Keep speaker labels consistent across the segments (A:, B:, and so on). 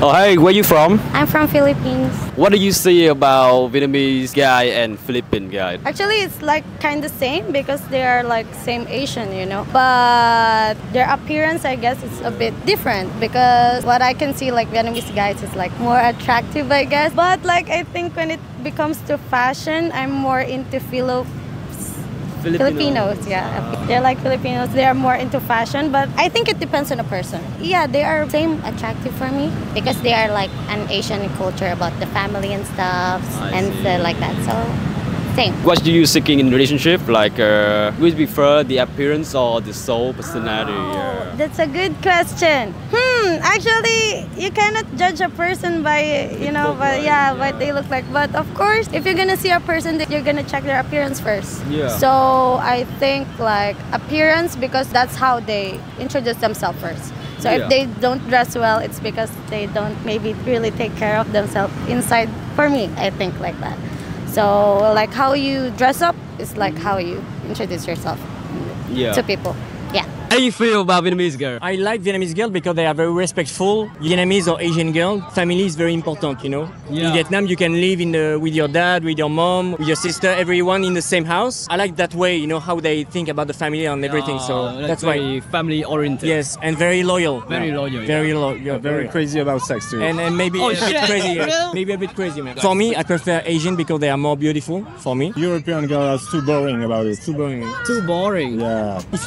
A: Oh, hey, where you from?
B: I'm from Philippines.
A: What do you see about Vietnamese guy and Philippine guy?
B: Actually, it's like kind of same because they are like same Asian, you know. But their appearance, I guess, is a bit different because what I can see like Vietnamese guys is like more attractive, I guess. But like I think when it becomes to fashion, I'm more into Filipinos, yeah. They're like Filipinos. They are more into fashion, but I think it depends on the person. Yeah, they are same attractive for me because they are like an Asian culture about the family and stuff like that. So same.
A: What do you seeking in relationship? Like, would you prefer the appearance or the soul personality?
B: Oh, that's a good question. Actually, you cannot judge a person by, you know, what they look like. But of course, if you're gonna see a person, you're gonna check their appearance first.
A: Yeah.
B: So I think like appearance because that's how they introduce themselves first. So if they don't dress well, it's because they don't maybe really take care of themselves inside. For me, I think like that. So like how you dress up is like how you introduce yourself to people. Yeah.
A: How do you feel about Vietnamese girl?
C: I like Vietnamese girls because they are very respectful. Vietnamese or Asian girl, family is very important, you know.
A: Yeah.
C: In Vietnam, you can live with your dad, with your mom, with your sister, everyone in the same house. I like that way, you know, how they think about the family and everything. So that's why
A: family oriented.
C: yes, and very loyal.
A: Very loyal.
C: Very loyal. Yeah,
D: Very crazy about sex too.
C: and maybe a bit crazy. Maybe a bit crazy, man. For me, I prefer Asian because they are more beautiful. For me,
D: European girls too boring about it.
C: too boring.
A: Too boring.
D: Yeah.
C: If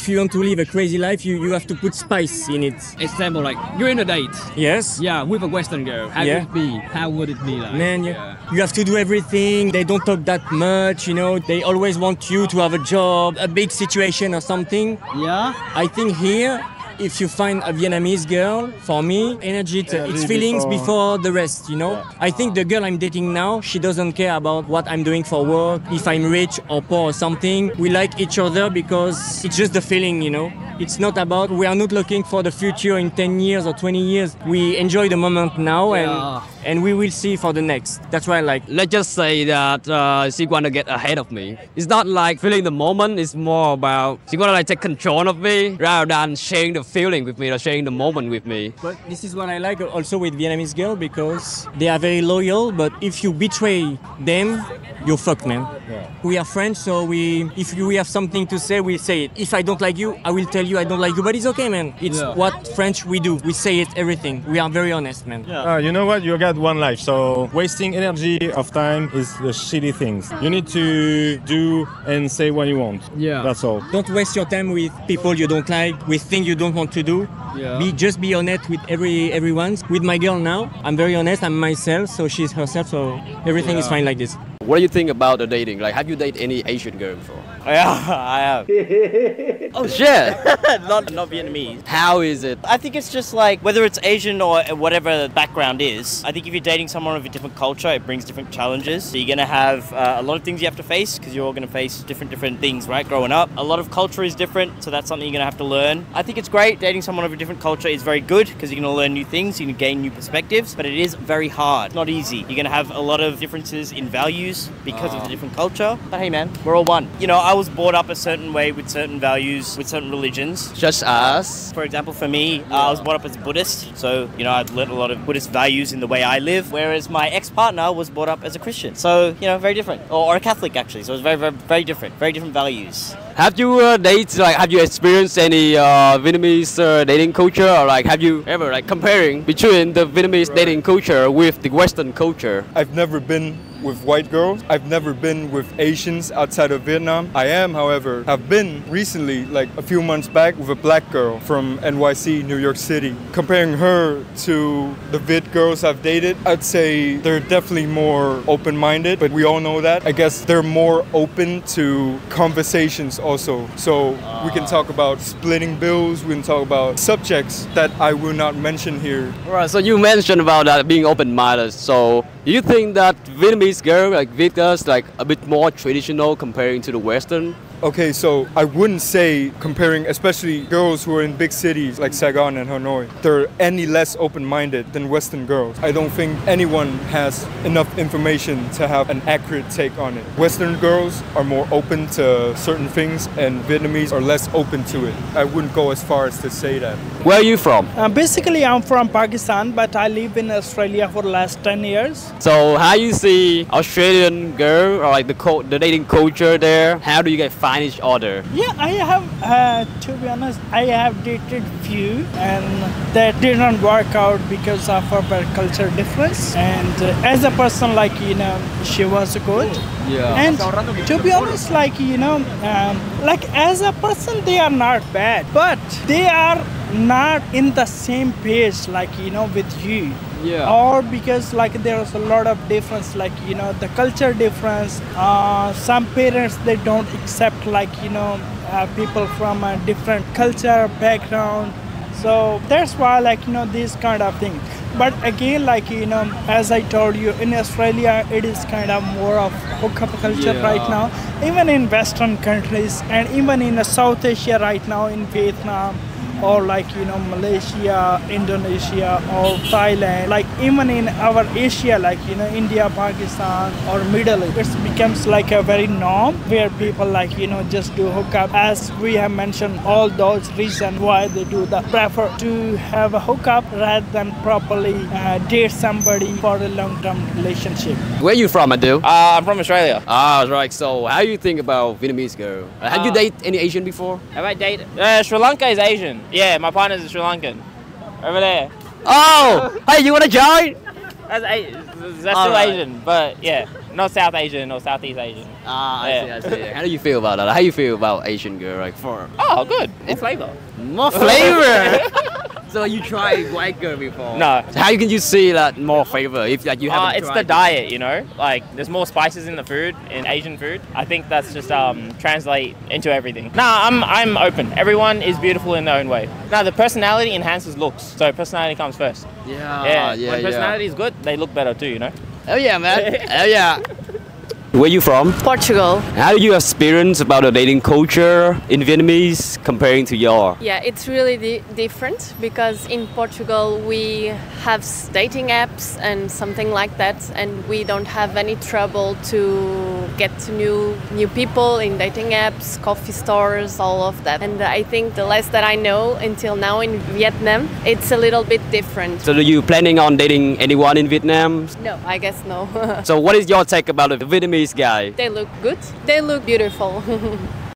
C: you want to live a crazy life, you have to put spice in it.
A: Example, like you're in a date.
C: Yes.
A: Yeah, with a Western girl. How would it be? How would it be like?
C: Man, you have to do everything. They don't talk that much, you know. They always want you to have a job, a big situation or something.
A: Yeah.
C: I think here, if you find a Vietnamese girl, for me, it's feelings before the rest, you know.
D: Yeah.
C: I think the girl I'm dating now, she doesn't care about what I'm doing for work, if I'm rich or poor or something. We like each other because it's just the feeling, you know. It's not about, we are not looking for the future in 10 years or 20 years. We enjoy the moment now and we will see for the next. That's why I like.
A: Let's just say that she want to get ahead of me. It's not like feeling the moment. It's more about she want to like take control of me rather than sharing the feeling with me or sharing the moment with me.
C: But this is what I like also with Vietnamese girl because they are very loyal. But if you betray them, you're fucked, man.
D: Yeah.
C: We are French, so if we have something to say, we say it. If I don't like you, I will tell you I don't like you. But it's okay, man. It's what French we do. We say it, everything. We are very honest, man.
D: Yeah. You know what? You got one life, so wasting energy of time is the shitty things. You need to do and say what you want.
A: Yeah.
D: That's all.
C: Don't waste your time with people you don't like, with things you don't want to do.
A: Yeah.
C: Be honest with everyone. With my girl now, I'm very honest. I'm myself, so she's herself. So everything is fine like this.
A: What do you think about the dating? Like, have you dated any Asian girl before?
E: Yeah, I have.
A: Oh shit!
E: not Vietnamese.
A: How is it?
E: I think it's just like, whether it's Asian or whatever the background is, I think if you're dating someone of a different culture, it brings different challenges. So you're going to have a lot of things you have to face because you're all going to face different things, right? Growing up, a lot of culture is different, so that's something you're going to have to learn. I think it's great. Dating someone of a different culture is very good because you're going to learn new things, you can gain new perspectives, but it is very hard. It's not easy. You're going to have a lot of differences in values because of the different culture. But hey man, we're all one. You know, I was brought up a certain way with certain values, with certain religions.
A: Just us.
E: For example, for me, I was brought up as a Buddhist, so, you know, I've learned a lot of Buddhist values in the way I live, whereas my ex-partner was brought up as a Christian. So, you know, very different. Or a Catholic, actually. So it's very different values.
A: Have you have you experienced any Vietnamese dating culture, or like have you ever like comparing between the Vietnamese dating culture with the Western culture?
F: I've never been with white girls. I've never been with Asians outside of Vietnam. I am, however, have been recently, like a few months back, with a black girl from NYC, New York City. Comparing her to the Viet girls I've dated, I'd say they're definitely more open-minded, but we all know that. I guess they're more open to conversations also. So we can talk about splitting bills, we can talk about subjects that I will not mention here.
A: Alright, so you mentioned about that being open-minded. So do you think that Vietnamese girl, like Viet girls, like a bit more traditional comparing to the Western?
F: Okay, so I wouldn't say comparing, especially girls who are in big cities like Saigon and Hanoi, they're any less open-minded than Western girls. I don't think anyone has enough information to have an accurate take on it. Western girls are more open to certain things and Vietnamese are less open to it. I wouldn't go as far as to say that.
A: Where are you from?
G: Basically, I'm from Pakistan, but I live in Australia for the last 10 years.
A: So how you see Australian girl or like the dating culture there? How do you guys find each other?
G: Yeah, I have, to be honest, I have dated few and that didn't work out because of our culture difference. And as a person, like, you know, she was good.
A: Yeah.
G: And to be honest, like, you know, like as a person, they are not bad, but they are not in the same page, like, you know, with you.
A: Yeah.
G: Or because like there's a lot of difference, like, you know, the culture difference. Some parents, they don't accept, like, you know, people from a different culture background. So that's why, like, you know, these kind of things. But again, like, you know, as I told you, in Australia, it is kind of more of hookup culture right now. Even in Western countries and even in South Asia right now, in Vietnam, or like, you know, Malaysia, Indonesia, or Thailand, like even in our Asia, like, you know, India, Pakistan, or Middle East, it becomes like a very norm where people, like, you know, just do hookup. As we have mentioned, all those reasons why they do that, prefer to have a hookup rather than properly date somebody for a long-term relationship.
A: Where are you from, Adu?
E: I'm from Australia.
A: Ah, right. So how do you think about Vietnamese girl? Have you dated any Asian before?
E: Have I dated? Sri Lanka is Asian. Yeah, my partner's a Sri Lankan. Over there.
A: Oh! Hey, you want to join?
E: That's still Asian, but yeah, not South Asian or Southeast Asian.
A: Ah, I see. How do you feel about that? How do you feel about Asian girl? Like,
E: Oh, good. More flavor.
A: more flavor. So you tried white girl before?
E: No.
A: So how can you see that more flavor if like you haven't
E: It's
A: tried
E: the diet, you know. Like there's more spices in the food, in Asian food. I think that's just translate into everything. Nah, I'm open. Everyone is beautiful in their own way. Now the personality enhances looks, so personality comes first.
A: Yeah.
E: When personality is good, they look better too, you know.
A: Oh yeah, man. Oh yeah. Where you from?
H: Portugal.
A: How do you experience about the dating culture in Vietnamese comparing to your?
H: Yeah, it's really different because in Portugal we have dating apps and something like that, and we don't have any trouble to get to new people in dating apps, coffee stores, all of that. And I think the less that I know until now in Vietnam, it's a little bit different.
A: So are you planning on dating anyone in Vietnam?
H: No, I guess no.
A: So what is your take about the Vietnamese guy?
H: They look good. They look beautiful.